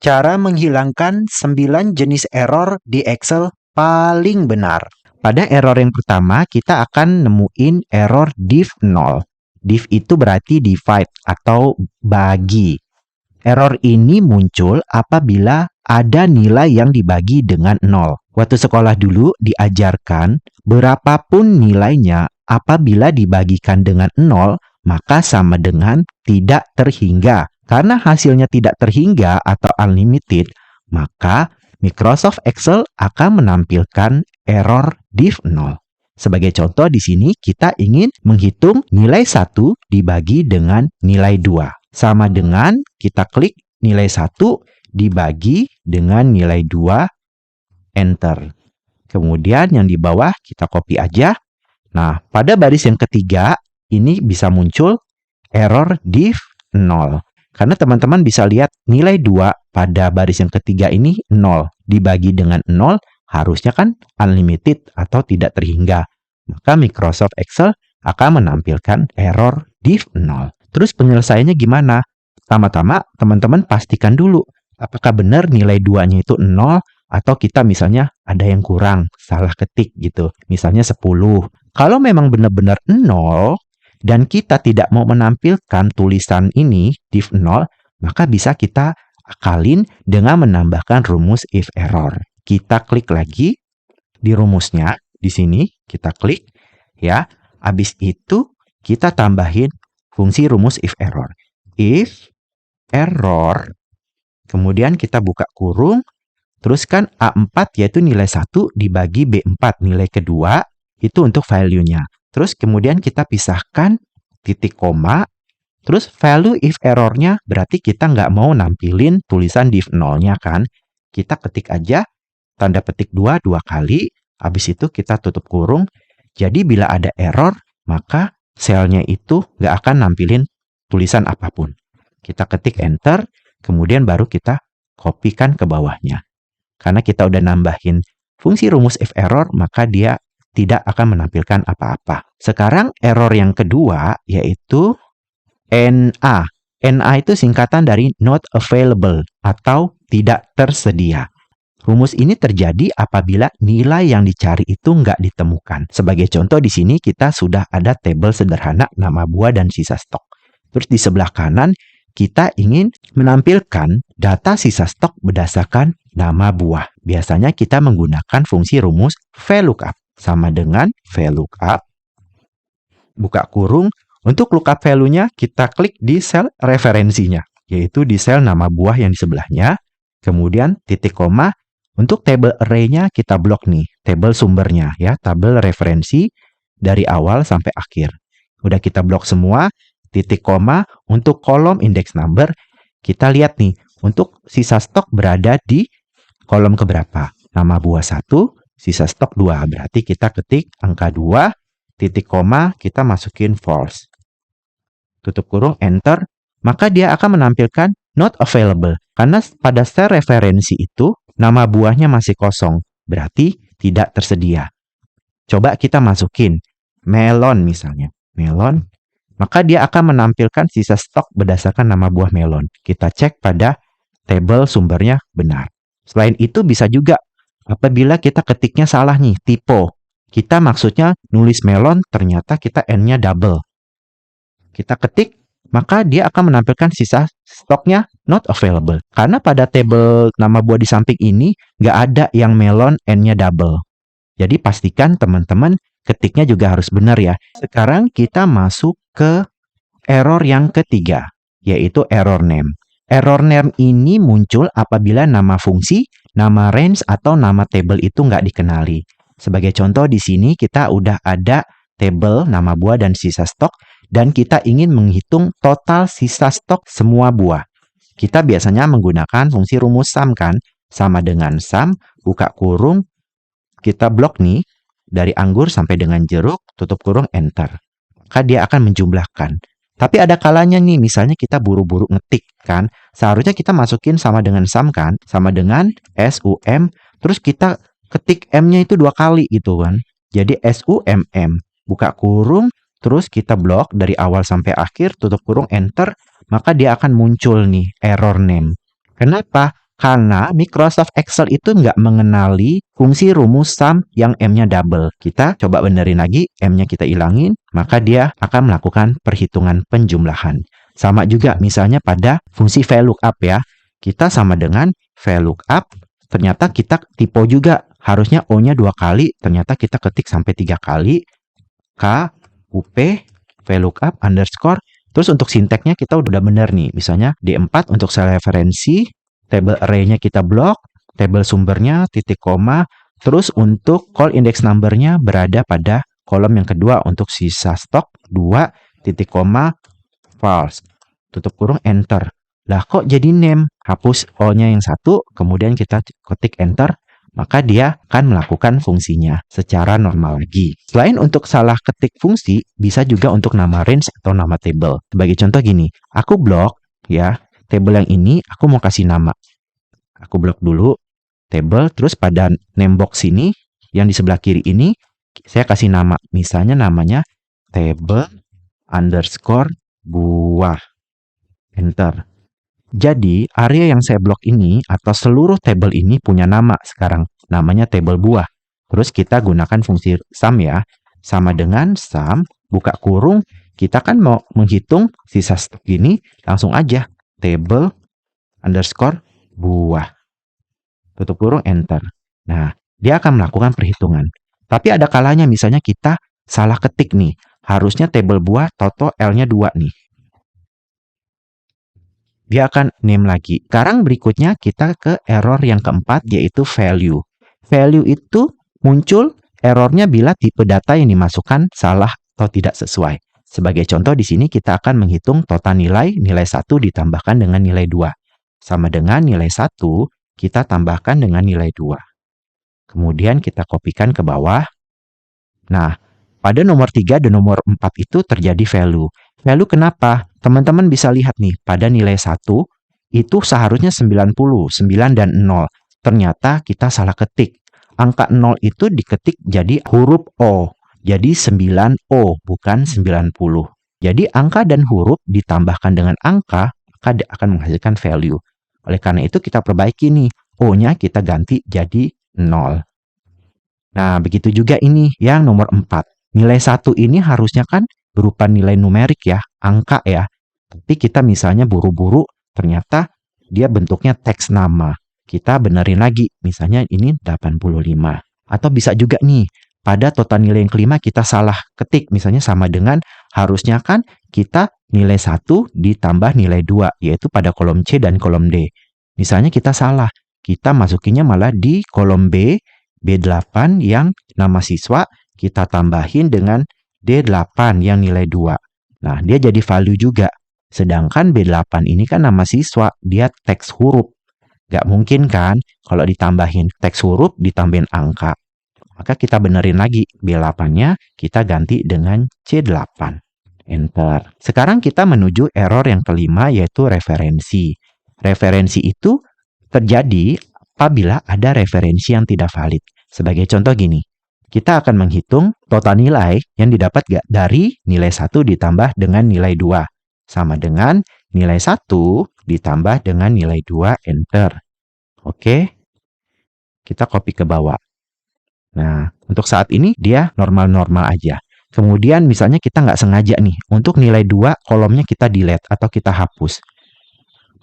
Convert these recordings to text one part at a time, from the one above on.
Cara menghilangkan 9 jenis error di Excel paling benar. Pada error yang pertama, kita akan nemuin error div 0. Div itu berarti divide atau bagi. Error ini muncul apabila ada nilai yang dibagi dengan 0. Waktu sekolah dulu diajarkan, berapapun nilainya apabila dibagikan dengan 0, maka sama dengan tidak terhingga. Karena hasilnya tidak terhingga atau unlimited, maka Microsoft Excel akan menampilkan error div 0. Sebagai contoh di sini kita ingin menghitung nilai 1 dibagi dengan nilai 2. Sama dengan kita klik nilai 1 dibagi dengan nilai 2, enter. Kemudian yang di bawah kita copy aja. Nah, pada baris yang ketiga ini bisa muncul error div 0. Karena teman-teman bisa lihat nilai 2 pada baris yang ketiga ini 0. Dibagi dengan 0 harusnya kan unlimited atau tidak terhingga. Maka Microsoft Excel akan menampilkan error div 0. Terus penyelesaiannya gimana? Pertama-tama teman-teman pastikan dulu apakah benar nilai 2-nya itu 0 atau kita misalnya ada yang kurang, salah ketik gitu. Misalnya 10. Kalau memang benar-benar 0, dan kita tidak mau menampilkan tulisan ini, div 0, maka bisa kita akalin dengan menambahkan rumus if error. Kita klik lagi di rumusnya, di sini kita klik, ya. Habis itu kita tambahin fungsi rumus if error. If error, kemudian kita buka kurung, teruskan A4 yaitu nilai 1 dibagi B4, nilai kedua, itu untuk value-nya. Terus kemudian kita pisahkan titik koma, terus value if error-nya berarti kita nggak mau nampilin tulisan div 0-nya kan. Kita ketik aja tanda petik 2 kali, habis itu kita tutup kurung. Jadi bila ada error, maka selnya itu nggak akan nampilin tulisan apapun. Kita ketik enter, kemudian baru kita kopikan ke bawahnya. Karena kita udah nambahin fungsi rumus if error, maka dia tidak akan menampilkan apa-apa. Sekarang error yang kedua yaitu NA. NA itu singkatan dari not available atau tidak tersedia. Rumus ini terjadi apabila nilai yang dicari itu nggak ditemukan. Sebagai contoh di sini kita sudah ada tabel sederhana nama buah dan sisa stok. Terus di sebelah kanan kita ingin menampilkan data sisa stok berdasarkan nama buah. Biasanya kita menggunakan fungsi rumus VLOOKUP. Sama dengan VLOOKUP, buka kurung, untuk lookup value-nya kita klik di sel referensinya, yaitu di sel nama buah yang di sebelahnya, kemudian titik koma, untuk tabel array-nya kita blok nih, tabel sumbernya ya, tabel referensi dari awal sampai akhir. Udah kita blok semua, titik koma, untuk kolom index number, kita lihat nih, untuk sisa stok berada di kolom keberapa? Nama buah 1, sisa stok 2, berarti kita ketik angka 2, titik koma, kita masukin false. Tutup kurung, enter, maka dia akan menampilkan not available. Karena pada sel referensi itu, nama buahnya masih kosong, berarti tidak tersedia. Coba kita masukin melon misalnya, melon, maka dia akan menampilkan sisa stok berdasarkan nama buah melon. Kita cek pada tabel sumbernya benar. Selain itu bisa juga apabila kita ketiknya salah nih, typo. Kita maksudnya nulis melon, ternyata kita N-nya double. Kita ketik, maka dia akan menampilkan sisa stoknya not available. Karena pada tabel nama buah di samping ini, nggak ada yang melon N-nya double. Jadi pastikan teman-teman ketiknya juga harus benar ya. Sekarang kita masuk ke error yang ketiga, yaitu error name. Error name ini muncul apabila nama fungsi, nama range, atau nama table itu nggak dikenali. Sebagai contoh di sini kita udah ada table nama buah dan sisa stok, dan kita ingin menghitung total sisa stok semua buah. Kita biasanya menggunakan fungsi rumus sum kan, sama dengan sum, buka kurung, kita blok nih, dari anggur sampai dengan jeruk, tutup kurung, enter. Maka dia akan menjumlahkan. Tapi ada kalanya nih, misalnya kita buru-buru ngetik kan, seharusnya kita masukin sama dengan sum kan, sama dengan SUM, terus kita ketik M-nya itu 2 kali gitu kan. Jadi SUMM, buka kurung, terus kita blok dari awal sampai akhir, tutup kurung, enter, maka dia akan muncul nih error name. Kenapa? Karena Microsoft Excel itu nggak mengenali fungsi rumus sum yang M-nya double. Kita coba benerin lagi, M-nya kita ilangin, maka dia akan melakukan perhitungan penjumlahan. Sama juga misalnya pada fungsi VLOOKUP ya. Kita sama dengan VLOOKUP, ternyata kita typo juga. Harusnya O-nya 2 kali, ternyata kita ketik sampai 3 kali. K, UP, VLOOKUP, underscore. Terus untuk sinteksnya kita udah bener nih. Misalnya D4 untuk sel referensi, table array-nya kita blok, table sumbernya titik koma, terus untuk call index number-nya berada pada kolom yang kedua untuk sisa stok 2 titik koma false. Tutup kurung enter. Lah kok jadi name? Hapus O-nya yang satu, kemudian kita ketik enter, maka dia akan melakukan fungsinya secara normal lagi. Selain untuk salah ketik fungsi, bisa juga untuk nama range atau nama table. Sebagai contoh gini, aku blok ya, table yang ini aku mau kasih nama. Aku blok dulu table, terus pada name box ini, yang di sebelah kiri ini, saya kasih nama. Misalnya namanya table underscore buah. Enter. Jadi, area yang saya blok ini atau seluruh table ini punya nama sekarang. Namanya table buah. Terus kita gunakan fungsi sum ya. Sama dengan sum, buka kurung, kita kan mau menghitung sisa stok ini, langsung aja. Table underscore buah. Tutup kurung, enter. Nah, dia akan melakukan perhitungan. Tapi ada kalanya misalnya kita salah ketik nih. Harusnya table buah, toto L-nya 2 nih. Dia akan name lagi. Sekarang berikutnya kita ke error yang keempat, yaitu value. Value itu muncul errornya bila tipe data yang dimasukkan salah atau tidak sesuai. Sebagai contoh di sini kita akan menghitung total nilai 1 ditambahkan dengan nilai 2. Sama dengan nilai 1 kita tambahkan dengan nilai 2. Kemudian kita kopikan ke bawah. Nah, pada nomor 3 dan nomor 4 itu terjadi value. Value kenapa? Teman-teman bisa lihat nih, pada nilai 1 itu seharusnya 90, 9 dan 0. Ternyata kita salah ketik. Angka 0 itu diketik jadi huruf O. Jadi 9O, bukan 90. Jadi angka dan huruf ditambahkan dengan angka, maka akan menghasilkan value. Oleh karena itu kita perbaiki nih, O-nya kita ganti jadi 0. Nah, begitu juga ini yang nomor 4. Nilai 1 ini harusnya kan berupa nilai numerik ya, angka ya. Tapi kita misalnya buru-buru, ternyata dia bentuknya teks nama. Kita benerin lagi, misalnya ini 85. Atau bisa juga nih, pada total nilai yang kelima kita salah ketik. Misalnya sama dengan, harusnya kan kita nilai 1 ditambah nilai 2, yaitu pada kolom C dan kolom D. Misalnya kita salah, kita masukinnya malah di kolom B, B8 yang nama siswa, kita tambahin dengan D8 yang nilai 2. Nah, dia jadi value juga. Sedangkan B8 ini kan nama siswa, dia teks huruf. Gak mungkin kan kalau ditambahin teks huruf, ditambahin angka. Maka kita benerin lagi, B8-nya kita ganti dengan C8. Enter. Sekarang kita menuju error yang kelima, yaitu referensi. Referensi itu terjadi apabila ada referensi yang tidak valid. Sebagai contoh gini, kita akan menghitung total nilai yang didapat dari nilai 1 ditambah dengan nilai 2. Sama dengan nilai 1 ditambah dengan nilai 2, enter. Oke, kita copy ke bawah. Nah, untuk saat ini dia normal-normal aja. Kemudian misalnya kita nggak sengaja nih, untuk nilai 2 kolomnya kita delete atau kita hapus.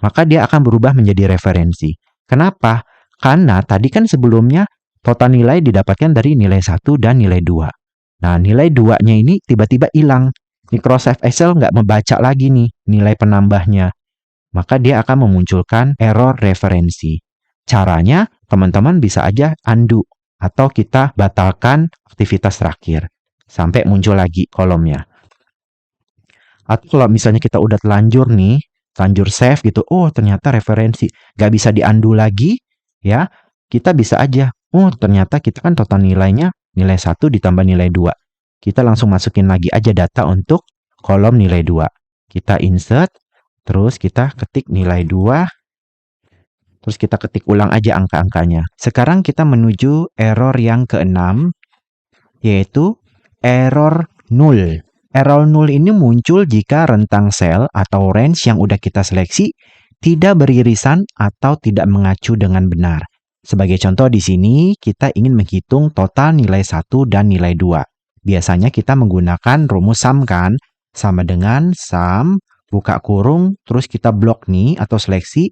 Maka dia akan berubah menjadi referensi. Kenapa? Karena tadi kan sebelumnya total nilai didapatkan dari nilai 1 dan nilai 2. Nah, nilai 2-nya ini tiba-tiba hilang. Microsoft Excel nggak membaca lagi nih nilai penambahnya. Maka dia akan memunculkan error referensi. Caranya, teman-teman bisa aja undo atau kita batalkan aktivitas terakhir sampai muncul lagi kolomnya. Atau kalau misalnya kita udah telanjur nih, telanjur save gitu, oh ternyata referensi nggak bisa di-undo lagi, ya kita bisa aja, oh ternyata kita kan total nilainya nilai 1 ditambah nilai 2. Kita langsung masukin lagi aja data untuk kolom nilai 2. Kita insert, terus kita ketik nilai 2, terus kita ketik ulang aja angka-angkanya. Sekarang kita menuju error yang keenam, yaitu error null. Error null ini muncul jika rentang sel atau range yang udah kita seleksi tidak beririsan atau tidak mengacu dengan benar. Sebagai contoh di sini, kita ingin menghitung total nilai 1 dan nilai 2. Biasanya kita menggunakan rumus sum kan? Sama dengan sum, buka kurung, terus kita blok nih atau seleksi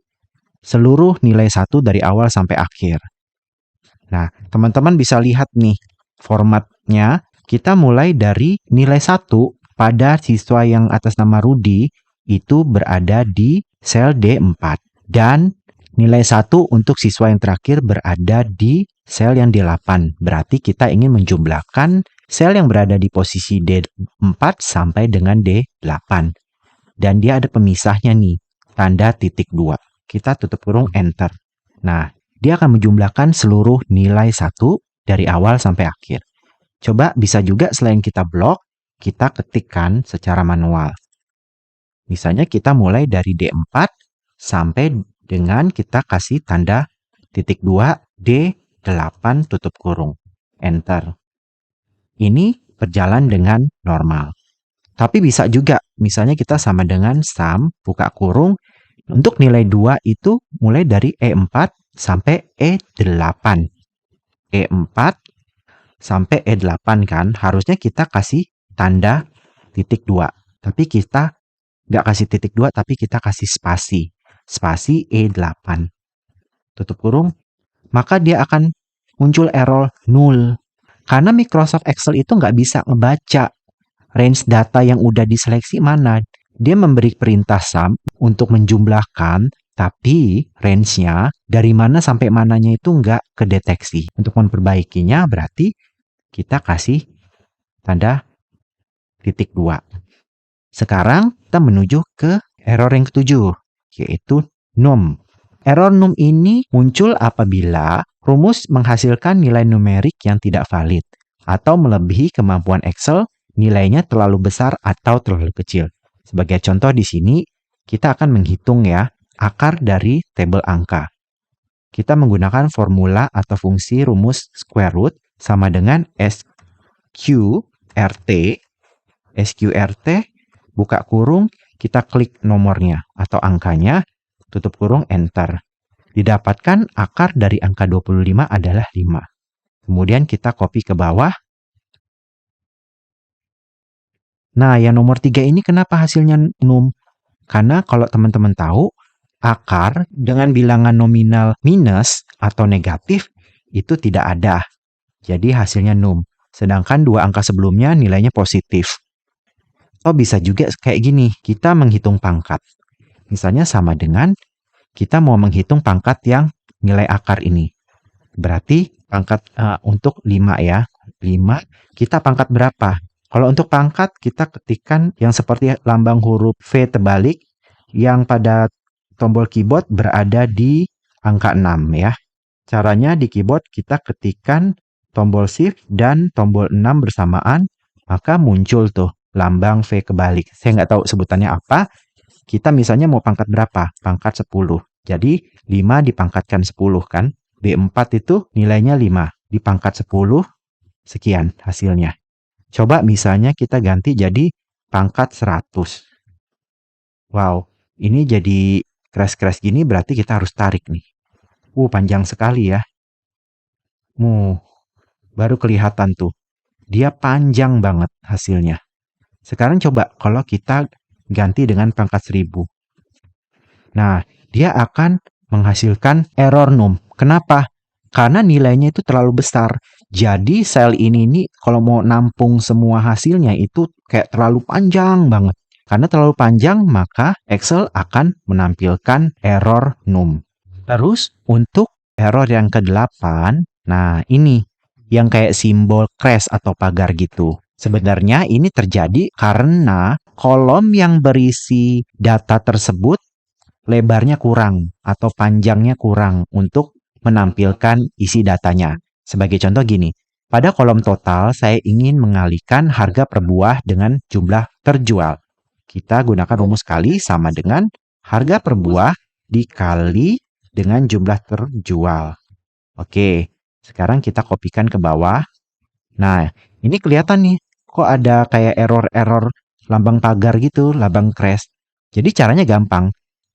seluruh nilai 1 dari awal sampai akhir. Nah, teman-teman bisa lihat nih formatnya. Kita mulai dari nilai 1 pada siswa yang atas nama Rudi itu berada di sel D4. Dan nilai 1 untuk siswa yang terakhir berada di sel yang D8. Berarti kita ingin menjumlahkan sel yang berada di posisi D4 sampai dengan D8. Dan dia ada pemisahnya nih, tanda titik 2. Kita tutup kurung enter. Nah, dia akan menjumlahkan seluruh nilai 1 dari awal sampai akhir. Coba bisa juga selain kita blok, kita ketikkan secara manual. Misalnya kita mulai dari D4 sampai dengan kita kasih tanda titik 2 D8 tutup kurung. Enter. Ini berjalan dengan normal. Tapi bisa juga, misalnya kita sama dengan sum, buka kurung, untuk nilai 2 itu mulai dari E4 sampai E8. E4 sampai E8 kan, harusnya kita kasih tanda titik 2. Tapi kita nggak kasih titik 2, tapi kita kasih spasi. Spasi E8. Tutup kurung, maka dia akan muncul error 0. Karena Microsoft Excel itu nggak bisa ngebaca range data yang udah diseleksi mana. Dia memberi perintah sum untuk menjumlahkan, tapi range-nya dari mana sampai mananya itu nggak kedeteksi. Untuk memperbaikinya berarti kita kasih tanda titik 2. Sekarang kita menuju ke error yang ketujuh, yaitu num. Error num ini muncul apabila rumus menghasilkan nilai numerik yang tidak valid atau melebihi kemampuan Excel, nilainya terlalu besar atau terlalu kecil. Sebagai contoh di sini, kita akan menghitung ya akar dari tabel angka. Kita menggunakan formula atau fungsi rumus square root sama dengan SQRT. SQRT, buka kurung, kita klik nomornya atau angkanya, tutup kurung, enter. Didapatkan akar dari angka 25 adalah 5. Kemudian kita copy ke bawah. Nah, yang nomor 3 ini kenapa hasilnya num? Karena kalau teman-teman tahu, akar dengan bilangan nominal minus atau negatif itu tidak ada. Jadi hasilnya num. Sedangkan dua angka sebelumnya nilainya positif. Oh, bisa juga kayak gini, kita menghitung pangkat. Misalnya sama dengan kita mau menghitung pangkat yang nilai akar ini. Berarti pangkat untuk 5 ya. 5, kita pangkat berapa? Kalau untuk pangkat kita ketikkan yang seperti lambang huruf V terbalik yang pada tombol keyboard berada di angka 6 ya. Caranya di keyboard kita ketikkan tombol shift dan tombol 6 bersamaan, maka muncul tuh lambang V kebalik. Saya nggak tahu sebutannya apa. Kita misalnya mau pangkat berapa? Pangkat 10. Jadi 5 dipangkatkan 10 kan? B4 itu nilainya 5. Dipangkat 10, sekian hasilnya. Coba misalnya kita ganti jadi pangkat 100. Wow, ini jadi crash-crash gini berarti kita harus tarik nih. Panjang sekali ya. Baru kelihatan tuh. Dia panjang banget hasilnya. Sekarang coba kalau kita ganti dengan pangkat 1000. Nah, dia akan menghasilkan error num. Kenapa? Karena nilainya itu terlalu besar. Jadi sel ini nih kalau mau nampung semua hasilnya itu kayak terlalu panjang banget. Karena terlalu panjang maka Excel akan menampilkan error num. Terus untuk error yang ke-8, nah ini yang kayak simbol crash atau pagar gitu. Sebenarnya ini terjadi karena kolom yang berisi data tersebut lebarnya kurang atau panjangnya kurang untuk menampilkan isi datanya. Sebagai contoh gini, pada kolom total saya ingin mengalihkan harga per buah dengan jumlah terjual. Kita gunakan rumus kali sama dengan harga per buah dikali dengan jumlah terjual. Oke, sekarang kita kopikan ke bawah. Nah, ini kelihatan nih, kok ada kayak error-error lambang pagar gitu, lambang crash. Jadi caranya gampang.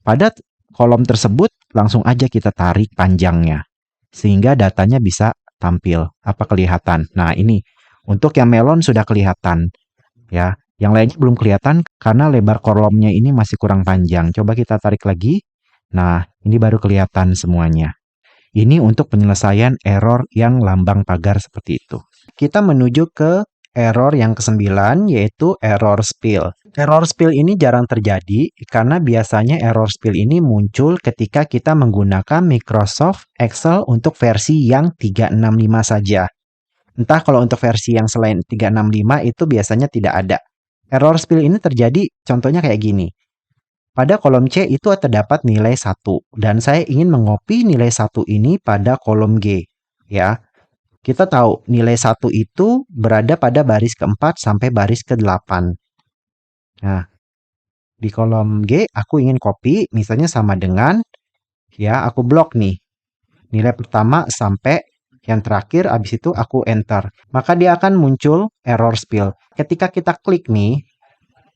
Pada kolom tersebut langsung aja kita tarik panjangnya. Sehingga datanya bisa tampil. Apa kelihatan? Nah, ini. Untuk yang melon sudah kelihatan. Ya, yang lainnya belum kelihatan karena lebar kolomnya ini masih kurang panjang. Coba kita tarik lagi. Nah, ini baru kelihatan semuanya. Ini untuk penyelesaian error yang lambang pagar seperti itu. Kita menuju ke error yang ke-9, yaitu error spill. Error spill ini jarang terjadi karena biasanya error spill ini muncul ketika kita menggunakan Microsoft Excel untuk versi yang 365 saja. Entah kalau untuk versi yang selain 365 itu biasanya tidak ada. Error spill ini terjadi contohnya kayak gini. Pada kolom C itu terdapat nilai 1 dan saya ingin mengopi nilai 1 ini pada kolom G. Ya, kita tahu nilai 1 itu berada pada baris keempat sampai baris ke-8. Nah, di kolom G aku ingin copy, misalnya sama dengan, ya aku blok nih. Nilai pertama sampai yang terakhir, habis itu aku enter. Maka dia akan muncul error spill. Ketika kita klik nih,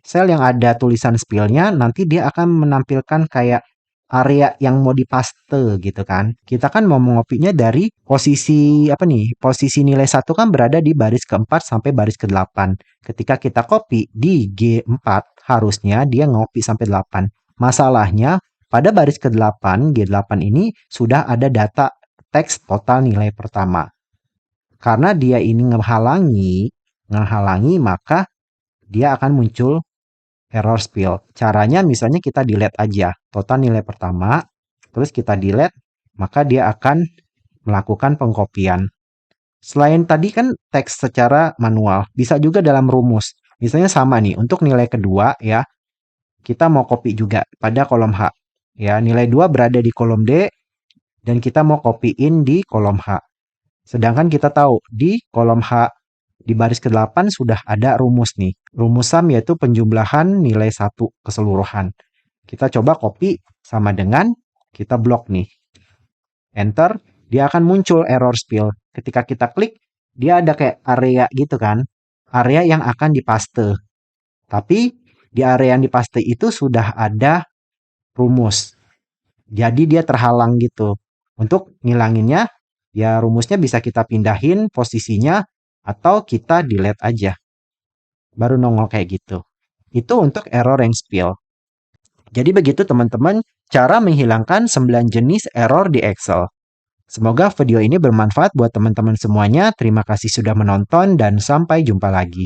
sel yang ada tulisan spillnya, nanti dia akan menampilkan kayak area yang mau dipaste gitu kan. Kita kan mau mengopinya dari posisi apa nih? Posisi nilai 1 kan berada di baris keempat sampai baris ke-8. Ketika kita copy di G4, harusnya dia ngopi sampai 8. Masalahnya pada baris ke-8, G8 ini sudah ada data teks total nilai pertama. Karena dia ini menghalangi maka dia akan muncul error spill. Caranya misalnya kita delete aja total nilai pertama, terus kita delete, maka dia akan melakukan pengkopian. Selain tadi kan teks secara manual, bisa juga dalam rumus. Misalnya sama nih, untuk nilai kedua ya, kita mau copy juga pada kolom H. Ya, nilai 2 berada di kolom D, dan kita mau copyin di kolom H. Sedangkan kita tahu di kolom H di baris ke-8 sudah ada rumus nih. Rumus sum yaitu penjumlahan nilai 1 keseluruhan. Kita coba copy sama dengan kita blok nih. Enter, dia akan muncul error spill. Ketika kita klik, dia ada kayak area gitu kan. Area yang akan dipaste. Tapi di area yang dipaste itu sudah ada rumus. Jadi dia terhalang gitu. Untuk ngilanginnya, ya rumusnya bisa kita pindahin posisinya atau kita delete aja. Baru nongol kayak gitu. Itu untuk error yang spill. Jadi begitu teman-teman cara menghilangkan 9 jenis error di Excel. Semoga video ini bermanfaat buat teman-teman semuanya. Terima kasih sudah menonton dan sampai jumpa lagi.